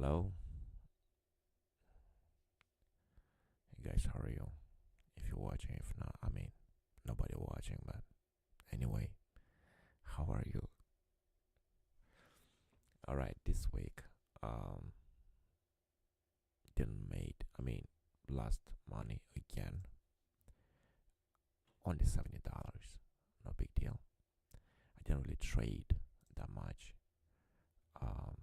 Hello, hey guys, how are you? If you're watching, if not, nobody watching, but anyway, how are you? Alright, this week, um, didn't made, lost money again, only $70, no big deal. I didn't really trade that much, um,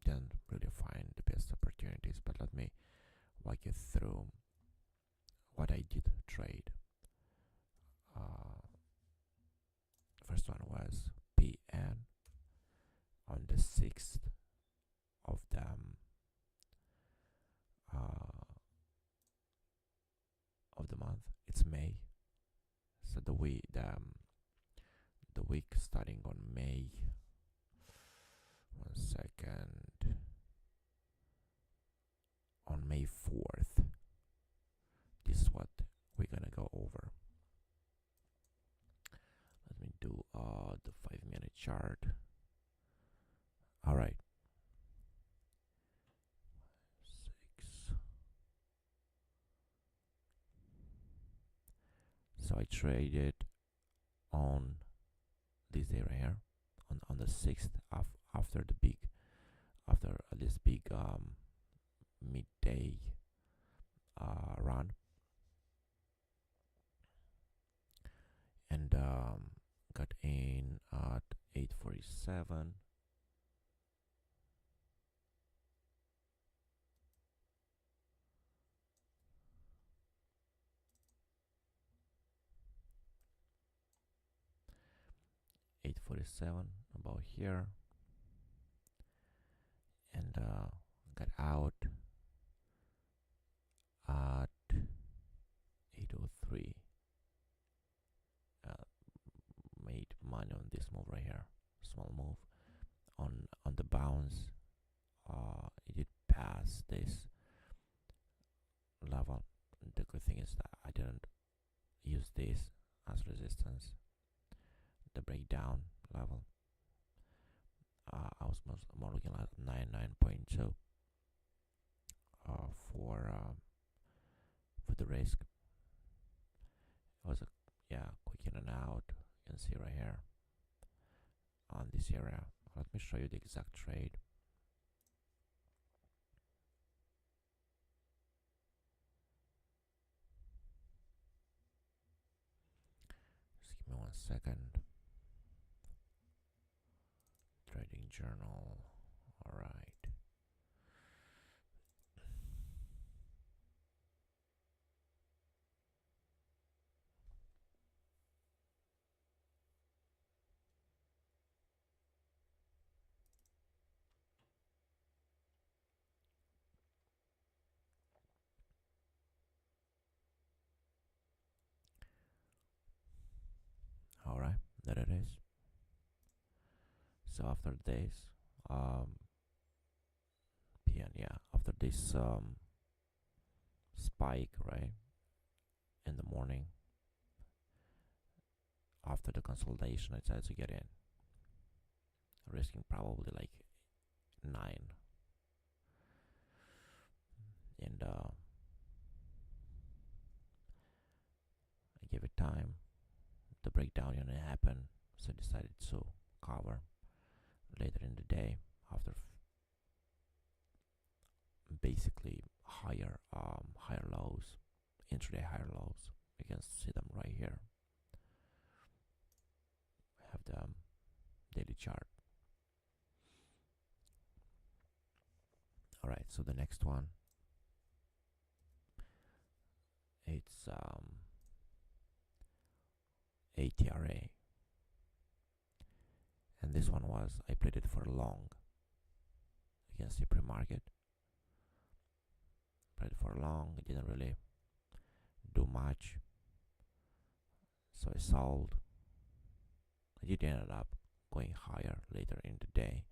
didn't really find the best opportunities, but let me walk you through what I did trade. Uh, First one was PN on the 6th of the uh, of the month. It's May, so the week starting on May. 1 second. On May 4th. This is what we're gonna go over. Let me do the 5-minute chart. All right. 6. So I traded on this day right here, on the 6th after this big midday run, and got in at 8:47. About here, and got out at 8:03. Made money on this move right here, small move on the bounce. It did pass this level. The good thing is that I didn't use this as resistance. The breakdown level, I was more looking at 99.2 for the risk. It was a quick in and out. You can see right here on this area. Let me show you the exact trade. Just give me 1 second. Trading journal. All right. All right. There it is. So after this, after this spike, right, in the morning, after the consolidation, I decided to get in, risking probably like 9, and I gave it time. The breakdown didn't happen, so I decided to cover later in the day after basically higher lows, intraday higher lows. You can see them right here. I have the daily chart. All right, so the next one, it's ATRA, and this one was, I played it for long. You can see pre-market, played it for long. It didn't really do much, so I sold. I did end up going higher later in the day.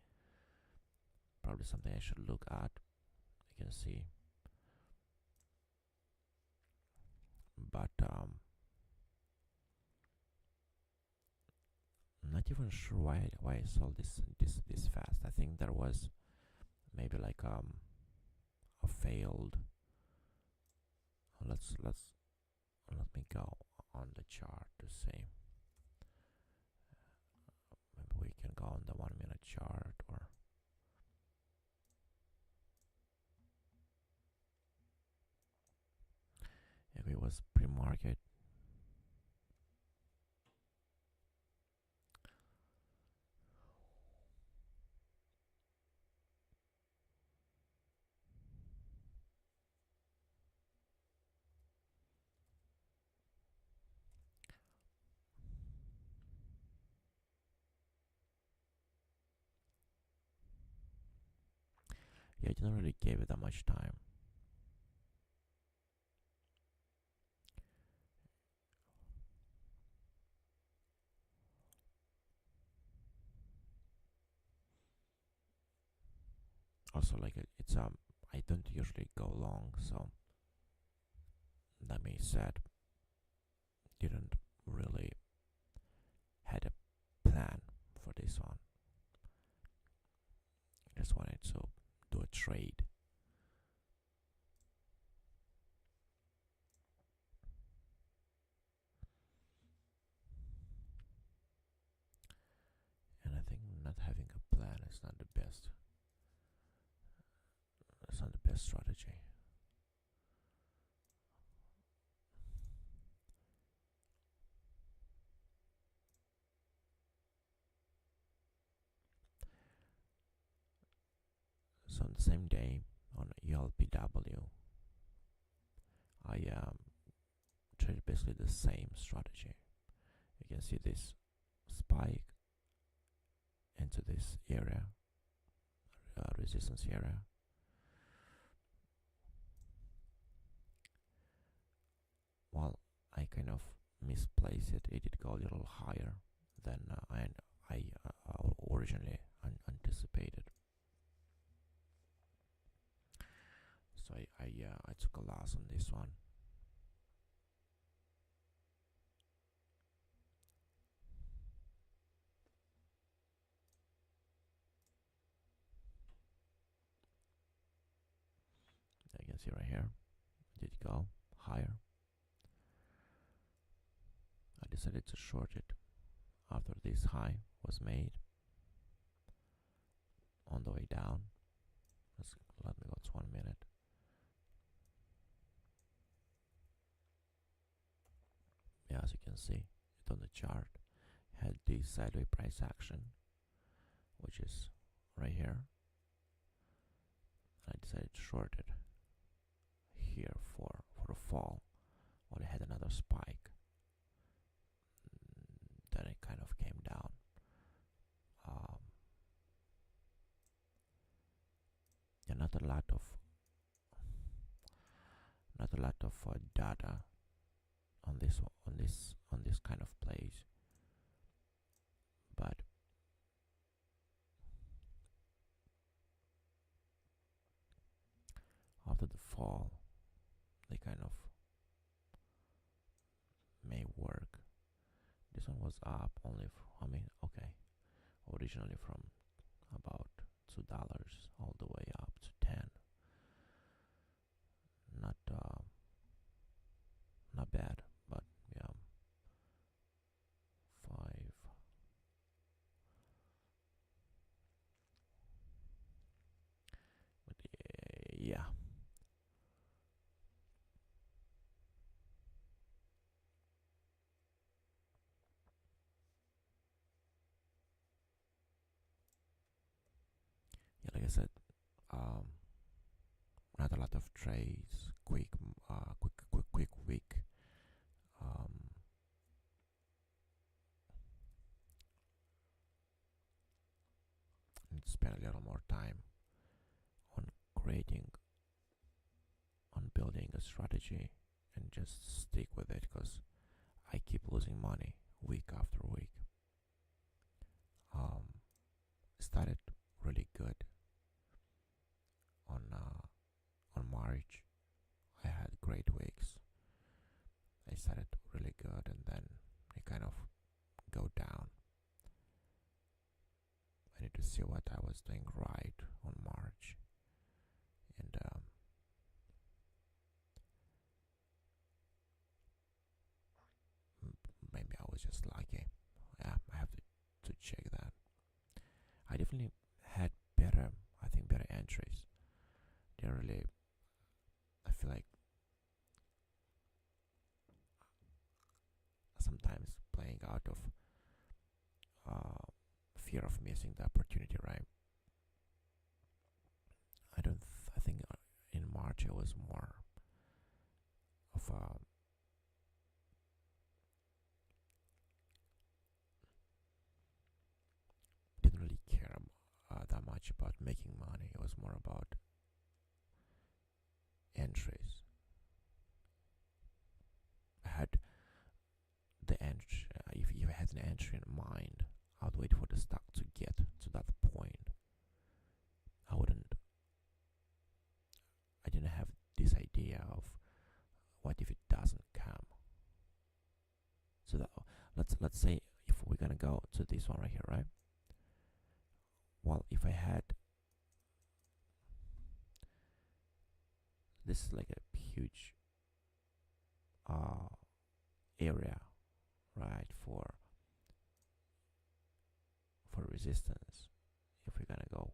Probably something I should look at. You can see, but I'm not even sure why I sold this fast. I think there was maybe like a failed. Let me go on the chart to see. Maybe we can go on the 1 minute chart, or if it was pre-market. Yeah, I didn't really give it that much time. Also, like it's I don't usually go long, so that being said, didn't really had a plan for this one. I just wanted to do a trade. And I think not having a plan is not the best. It's not the best strategy. So on the same day on ELPW, I traded basically the same strategy. You can see this spike into this area, resistance area. Well, I kind of misplaced it. It did go a little higher than I originally anticipated. So I took a loss on this one. You can see right here, did it go higher? I decided to short it after this high was made on the way down. Let me go to 1 minute. Yeah, as you can see, it on the chart had this sideways price action, which is right here. I decided to short it here for a fall. Well, it had another spike. Then it kind of came down. Yeah, not a lot of data on this kind of plays, but after the fall, they kind of may work. This one was up only, originally from about $2 all the way up to 10. Not bad, but yeah, 5. But yeah. Yeah, like I said, not a lot of trades, quick week. Need to spend a little more time on building a strategy and just stick with it, because I keep losing money week after week. Started really good on March. I had great weeks. I started really good, and then it kind of go down. I need to see what I was doing right on March definitely had better, I think, better entries. They're really, I feel like sometimes playing out of fear of missing the opportunity, right? I think in March it was more of a didn't really care that much about making money. It was more about entries. I had the entry. If you had an entry in mind, I'd wait for the stock to get to that point. I wouldn't. I didn't have this idea of what if it doesn't come. So that, let's say if we're gonna go to this one right here, right? Well, if I had this is like a huge area, right, for resistance. If we're gonna go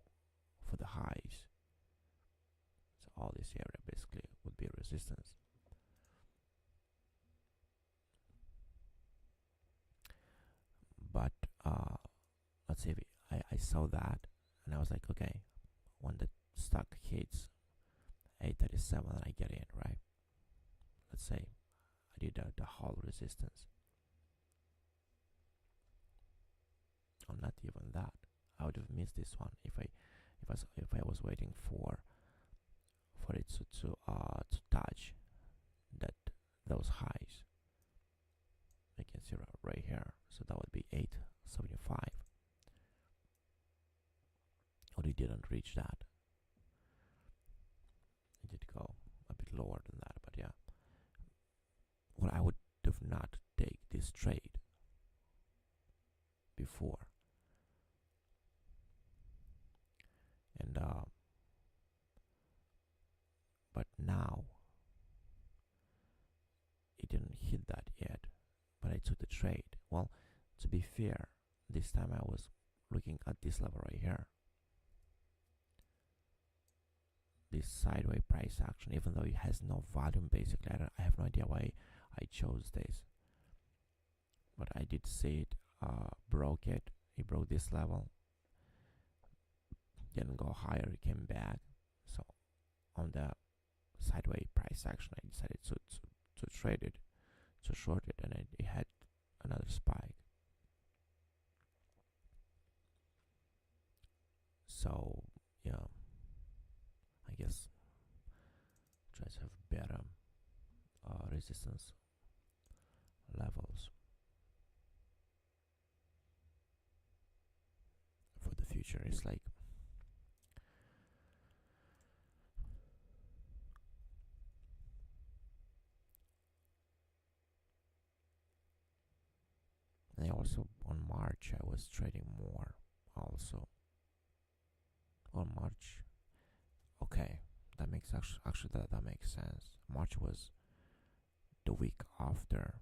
for the highs, so all this area basically would be resistance. But let's say I saw that and I was like, okay, when the stock hits 837, I get in, right? Let's say I did the whole resistance, or not even that. I would have missed this one if I was waiting for it to touch those highs. You can see right here, so that would be 875. Or it didn't reach that. It did go a bit lower than that, but yeah. Well, I would have not take this trade before, and but now it didn't hit that yet. But I took the trade. Well, to be fair, this time I was looking at this level right here. This sideways price action, even though it has no volume, basically, I have no idea why I chose this. But I did see it broke it. It broke this level. Didn't go higher. It came back. So on the sideways price action, I decided to trade it, to short it, and it had another spike. So yeah, I guess try to have better resistance levels for the future. It's like and also on March I was trading more also on March. Okay, that makes actually that makes sense. March was the week after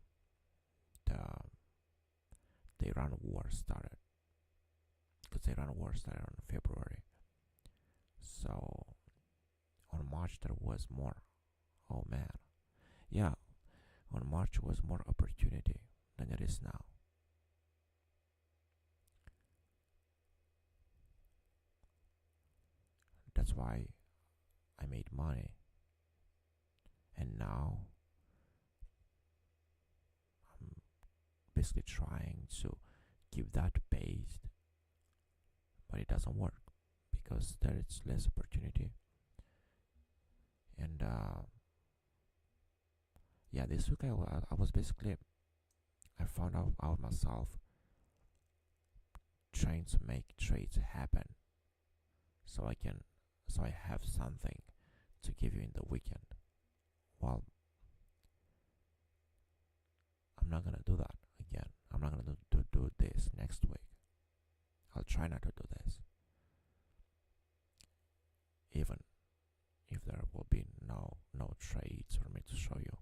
the Iran war started, because the Iran war started in February. So on March there was more. Oh man, yeah, on March was more opportunity than it is now. That's why I made money, and now I'm basically trying to keep that based, but it doesn't work because there is less opportunity. And yeah, this week I was basically, I found out myself trying to make trades happen, so I have something to give you in the weekend. Well, I'm not gonna do that again. I'm not gonna do this next week. I'll try not to do this, even if there will be no trades for me to show you.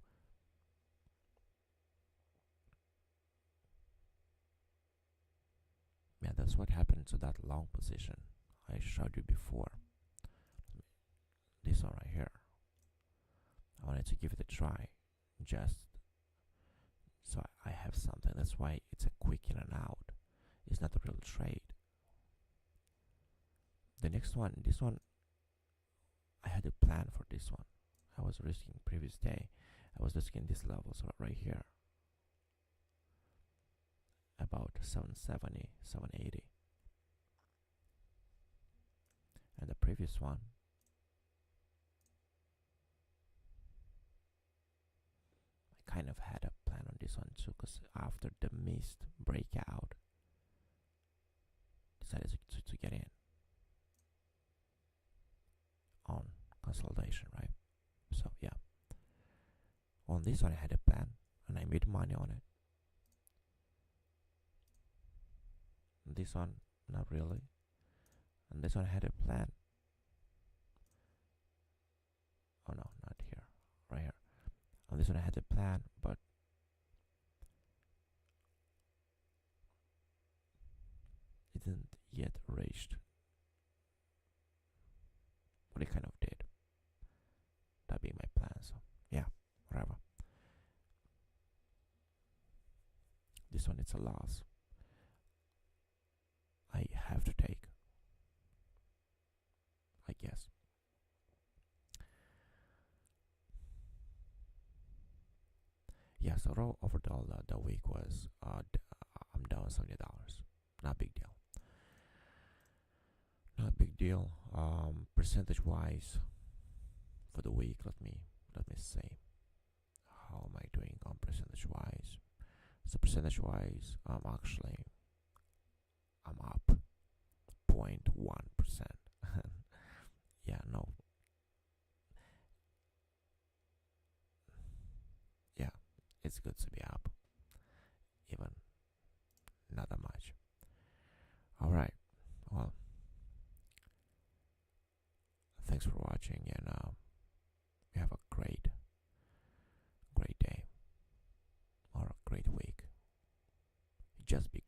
Yeah, That's what happened to that long position I showed you before. This one right here. I wanted to give it a try, just so I have something. That's why it's a quick in and out. It's not a real trade. The next one, this one, I had a plan for this one. I was risking previous day. I was risking these levels right here. About 770, 780. And the previous one, I kind of had a plan on this one too, because after the missed breakout, decided to get in on consolidation, right? So yeah, on this one I had a plan and I made money on it. And this one, not really. And this one had a plan. Oh no, not here, right here. On this one I had a plan, but it didn't yet reach what it kind of did. That being my plan, so yeah, whatever. This one, it's a loss. I have to take, I guess. Yeah, so overall the week was I'm down $70. Not a big deal. Not a big deal. Percentage wise for the week, let me see. How am I doing on percentage wise? So percentage wise, I'm up 0.1%. Yeah, no. Yeah, it's good to be up. Even not that much. Alright. Well, thanks for watching, and you have a great day or a great week. Just be